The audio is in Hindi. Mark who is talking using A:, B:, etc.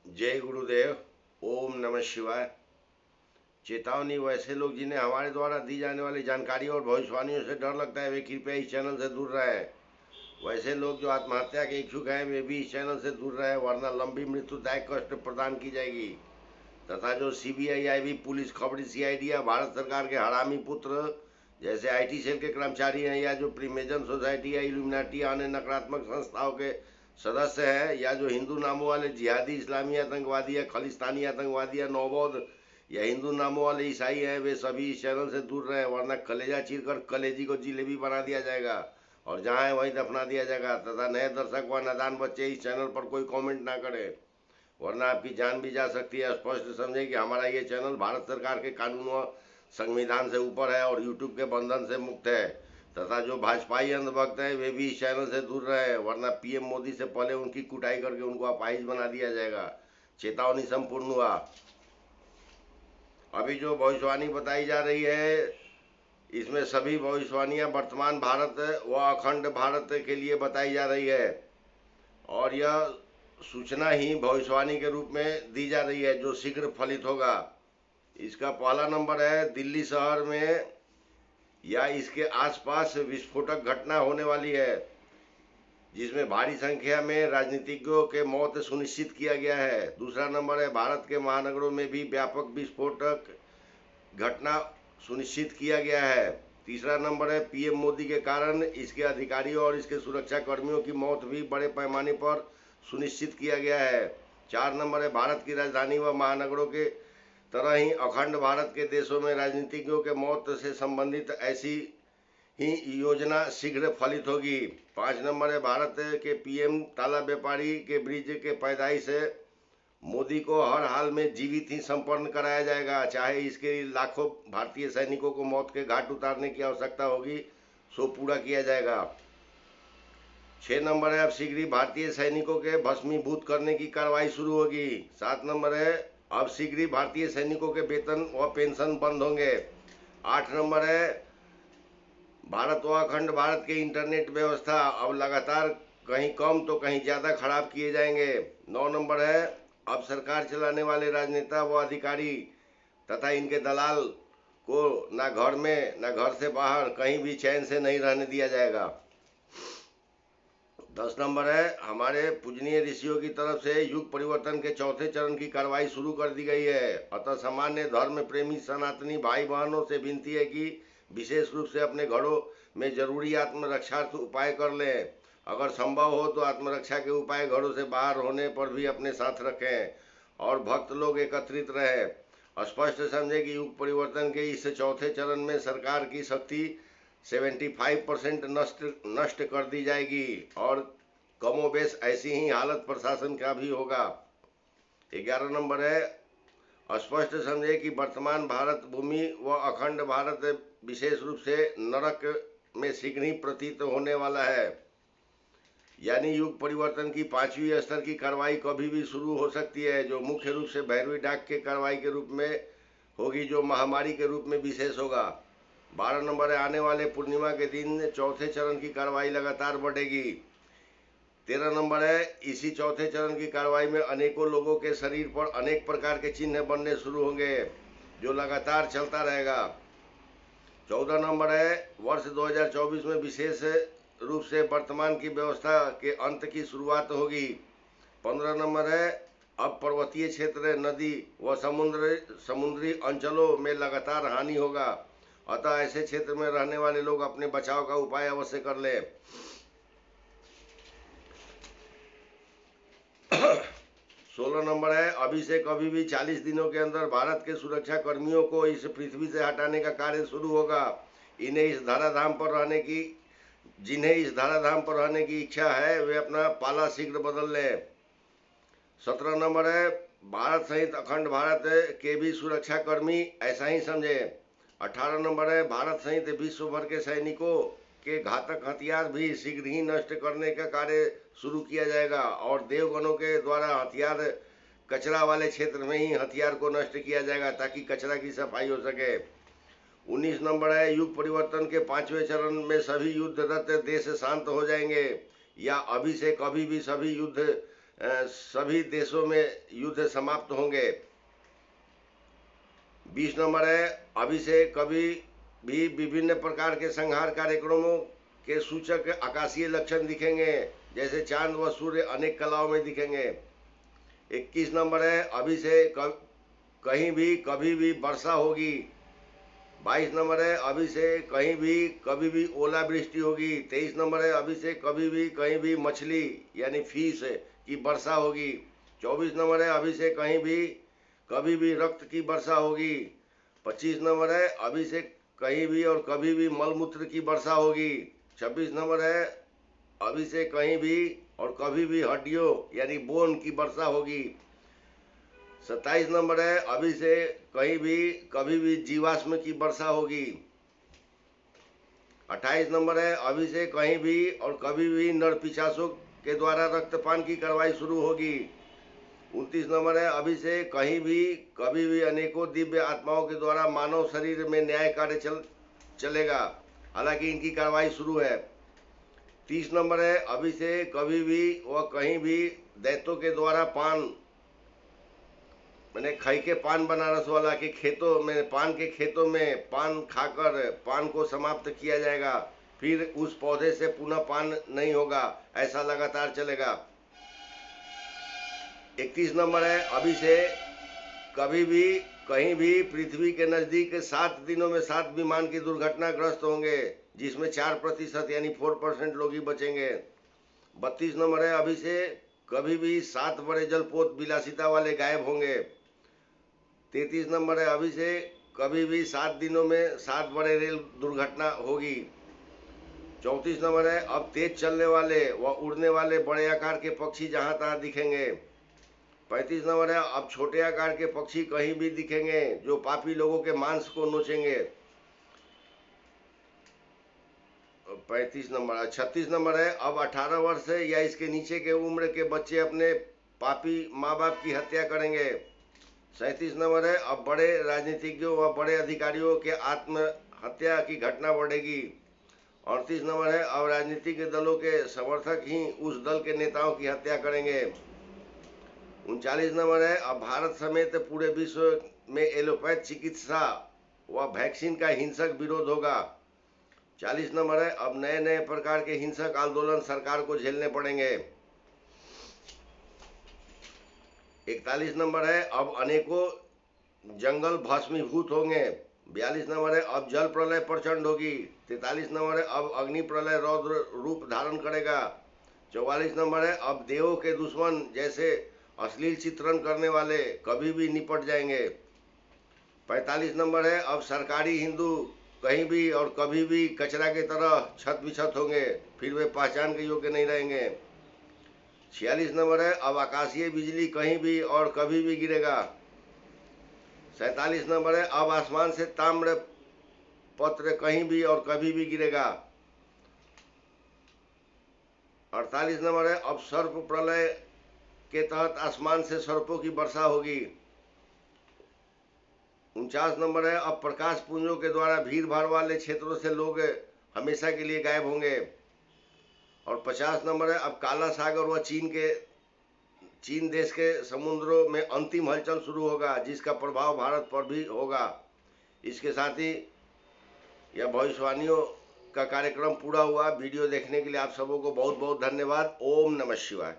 A: जय गुरुदेव। ओम नमः शिवाय। चेतावनी, वैसे लोग जिन्हें हमारे द्वारा दी जाने वाली जानकारी और भविष्यवाणियों से डर लगता है वे कृपया इस चैनल से दूर रहें। वैसे लोग जो आत्महत्या के इच्छुक हैं वे भी इस चैनल से दूर रहें, वरना लंबी मृत्युदायक कष्ट प्रदान की जाएगी। तथा जो सीबीआई, आईबी, पुलिस, खबरी, सीआईडी या भारत सरकार के हरामी पुत्र जैसे आईटी सेल के कर्मचारी हैं, या जो प्रीमेजन सोसाइटी या इल्यूमिनाटी अन्य नकारात्मक संस्थाओं के सदस्य हैं, या जो हिंदू नामों वाले जिहादी, इस्लामी आतंकवादी या खालिस्तानी आतंकवादी या नौबौद्ध या हिंदू नामों वाले ईसाई हैं, वे सभी इस चैनल से दूर रहें, वरना कलेजा चीरकर कलेजी को जिलेबी बना दिया जाएगा और जहाँ है वहीं दफना दिया जाएगा। तथा नए दर्शक व नादान बच्चे इस चैनल पर कोई कमेंट ना करें, वरना आपकी जान भी जा सकती है। स्पष्ट समझें कि हमारा ये चैनल भारत सरकार के कानून व संविधान से ऊपर है और यूट्यूब के बंधन से मुक्त है। तथा जो भाजपाई अंधभक्त हैं वे भी इस चैनल से दूर रहे, वरना पीएम मोदी से पहले उनकी कुटाई करके उनको अपाहिज बना दिया जाएगा। चेतावनी संपूर्ण हुआ। अभी जो भविष्यवाणी बताई जा रही है, इसमें सभी भविष्यवाणियां वर्तमान भारत व अखंड भारत के लिए बताई जा रही है और यह सूचना ही भविष्यवाणी के रूप में दी जा रही है जो शीघ्र फलित होगा। इसका पहला नंबर है, दिल्ली शहर में या इसके आसपास विस्फोटक घटना होने वाली है जिसमें भारी संख्या में राजनीतिज्ञों के मौत सुनिश्चित किया गया है। दूसरा नंबर है, भारत के महानगरों में भी व्यापक विस्फोटक घटना सुनिश्चित किया गया है। तीसरा नंबर है, पीएम मोदी के कारण इसके अधिकारियों और इसके सुरक्षा कर्मियों की मौत भी बड़े पैमाने पर सुनिश्चित किया गया है। चार नंबर है, भारत की राजधानी व महानगरों के तरह ही अखंड भारत के देशों में राजनीतिज्ञों के मौत से संबंधित ऐसी ही योजना शीघ्र फलित होगी। पाँच नंबर है, भारत के पीएम ताला व्यापारी के ब्रिज के पैदाइश से मोदी को हर हाल में जीवित ही संपन्न कराया जाएगा, चाहे इसके लिए लाखों भारतीय सैनिकों को मौत के घाट उतारने की आवश्यकता होगी, सो पूरा किया जाएगा। 6 नंबर है, अब शीघ्र ही भारतीय सैनिकों के भस्मीभूत करने की कार्रवाई शुरू होगी। 7 नंबर है, अब शीघ्र ही भारतीय सैनिकों के वेतन व पेंशन बंद होंगे। 8 नंबर है, भारत व अखंड भारत के इंटरनेट व्यवस्था अब लगातार कहीं कम तो कहीं ज़्यादा खराब किए जाएंगे। 9 नंबर है, अब सरकार चलाने वाले राजनेता व अधिकारी तथा इनके दलाल को ना घर में ना घर से बाहर कहीं भी चैन से नहीं रहने दिया जाएगा। 10 नंबर है, हमारे पूजनीय ऋषियों की तरफ से युग परिवर्तन के चौथे चरण की कार्रवाई शुरू कर दी गई है। अतः सामान्य धर्म प्रेमी सनातनी भाई बहनों से विनती है कि विशेष रूप से अपने घरों में जरूरी आत्मरक्षार्थ उपाय कर लें। अगर संभव हो तो आत्मरक्षा के उपाय घरों से बाहर होने पर भी अपने साथ रखें और भक्त लोग एकत्रित रहें। स्पष्ट समझे कि युग परिवर्तन के इस चौथे चरण में सरकार की शक्ति 75% नष्ट कर दी जाएगी और कमोबेश ऐसी ही हालत प्रशासन का भी होगा। 11 नंबर है, स्पष्ट समझे कि वर्तमान भारत भूमि व अखंड भारत विशेष रूप से नरक में शीघ्र ही प्रतीत होने वाला है। यानी युग परिवर्तन की 5वीं स्तर की कार्रवाई कभी भी शुरू हो सकती है, जो मुख्य रूप से भैरवी डाक के कार्रवाई के रूप में होगी, जो महामारी के रूप में विशेष होगा। 12 नंबर है, आने वाले पूर्णिमा के दिन चौथे चरण की कार्रवाई लगातार बढ़ेगी। 13 नंबर है, इसी चौथे चरण की कार्रवाई में अनेकों लोगों के शरीर पर अनेक प्रकार के चिन्ह बनने शुरू होंगे जो लगातार चलता रहेगा। 14 नंबर है, वर्ष 2024 में विशेष रूप से वर्तमान की व्यवस्था के अंत की शुरुआत होगी। 15 नंबर है, अब पर्वतीय क्षेत्र, नदी व समुद्री अंचलों में लगातार हानि होगा, अतः ऐसे क्षेत्र में रहने वाले लोग अपने बचाव का उपाय अवश्य कर लें। 16 नंबर है, अभी से कभी भी 40 दिनों के अंदर भारत के सुरक्षा कर्मियों को इस पृथ्वी से हटाने का कार्य शुरू होगा। जिन्हें इस धराधाम पर रहने की इच्छा है वे अपना पाला शीघ्र बदल लें। 17 नंबर है, भारत सहित अखंड भारत के भी सुरक्षा कर्मी ऐसा ही समझे। 18 नंबर है, भारत सहित विश्व भर के सैनिकों के घातक हथियार भी शीघ्र ही नष्ट करने का कार्य शुरू किया जाएगा और देवगनों के द्वारा हथियार कचरा वाले क्षेत्र में ही हथियार को नष्ट किया जाएगा ताकि कचरा की सफाई हो सके। 19 नंबर है, युग परिवर्तन के 5वें चरण में सभी युद्धरत देश शांत हो जाएंगे या अभी से कभी भी सभी युद्ध सभी देशों में युद्ध समाप्त होंगे। 20 नंबर है, अभी से कभी भी विभिन्न प्रकार के संहार कार्यक्रमों के सूचक आकाशीय लक्षण दिखेंगे, जैसे चांद व सूर्य अनेक कलाओं में दिखेंगे। 21 नंबर है, अभी से कहीं भी कभी भी वर्षा होगी। 22 नंबर है, अभी से कहीं भी कभी भी ओलावृष्टि होगी। 23 नंबर है, अभी से कभी भी कहीं भी मछली यानी फिश की वर्षा होगी। 24 नंबर है, अभी से कहीं भी कभी भी रक्त की वर्षा होगी। 25 नंबर है, अभी से कहीं भी और कभी भी मलमूत्र की वर्षा होगी। 26 नंबर है, अभी से कहीं भी और कभी भी हड्डियों यानी बोन की वर्षा होगी। 27 नंबर है, अभी से कहीं भी कभी भी जीवाश्म की वर्षा होगी। 28 नंबर है, अभी से कहीं भी और कभी भी नर पिशाचों के द्वारा रक्तपान की कार्रवाई शुरू होगी। 29 नंबर है, अभी से कहीं भी कभी भी अनेकों दिव्य आत्माओं के द्वारा मानव शरीर में न्याय कार्य चलेगा, हालांकि इनकी कार्रवाई शुरू है। 30 नंबर है, अभी से कभी भी व कहीं भी दैत्यों के द्वारा पान मैंने खाई के पान बनारस वाला के खेतों में पान के खेतों में पान खाकर पान को समाप्त किया जाएगा, फिर उस पौधे से पुनः पान नहीं होगा, ऐसा लगातार चलेगा। 31 नंबर है, अभी से कभी भी कहीं भी पृथ्वी के नज़दीक 7 दिनों में 7 विमान की दुर्घटनाग्रस्त होंगे, जिसमें 4% यानी 4% लोग ही बचेंगे। 32 नंबर है, अभी से कभी भी 7 बड़े जलपोत विलासिता वाले गायब होंगे। 33 नंबर है, अभी से कभी भी 7 दिनों में 7 बड़े रेल दुर्घटना होगी। 34 नंबर है, अब तेज चलने वाले व उड़ने वाले बड़े आकार के पक्षी जहां तहां दिखेंगे। 35 नंबर है, अब छोटे आकार के पक्षी कहीं भी दिखेंगे जो पापी लोगों के मांस को नोचेंगे। 35 नंबर 36 नंबर है, अब 18 वर्ष या इसके नीचे के उम्र के बच्चे अपने पापी माँ बाप की हत्या करेंगे। 37 नंबर है, अब बड़े राजनीतिज्ञों व बड़े अधिकारियों के आत्महत्या की घटना बढ़ेगी। 38 नंबर है, अब राजनीतिक दलों के समर्थक ही उस दल के नेताओं की हत्या करेंगे। 39 नंबर है, अब भारत समेत पूरे विश्व में एलोपैथ चिकित्सा व वैक्सीन का हिंसक विरोध होगा। 40 नंबर है, अब नए नए प्रकार के हिंसक आंदोलन सरकार को झेलने पड़ेंगे। 41 नंबर है, अब अनेकों जंगल भस्मीभूत होंगे। 42 नंबर है, अब जल प्रलय प्रचंड होगी। 43 नंबर है, अब अग्नि प्रलय रौद्र रूप धारण करेगा। 44 नंबर है, अब देवों के दुश्मन जैसे अश्लील चित्रण करने वाले कभी भी निपट जाएंगे। 45 नंबर है, अब सरकारी हिंदू कहीं भी और कभी भी कचरा की तरह छत बिछत होंगे, फिर वे पहचान के योग्य नहीं रहेंगे। 46 नंबर है, अब आकाशीय बिजली कहीं भी और कभी भी गिरेगा। 47 नंबर है, अब आसमान से ताम्र पत्र कहीं भी और कभी भी गिरेगा। 48 नंबर है, अब सर्प प्रलय के तहत आसमान से सर्पों की वर्षा होगी। 49 नंबर है, अब प्रकाश पुंजों के द्वारा भीड़ भाड़ वाले क्षेत्रों से लोग हमेशा के लिए गायब होंगे। और 50 नंबर है, अब काला सागर व चीन देश के समुद्रों में अंतिम हलचल शुरू होगा, जिसका प्रभाव भारत पर भी होगा। इसके साथ ही यह भविष्यवाणियों का कार्यक्रम पूरा हुआ। वीडियो देखने के लिए आप सबों को बहुत बहुत धन्यवाद। ओम नमः शिवाय।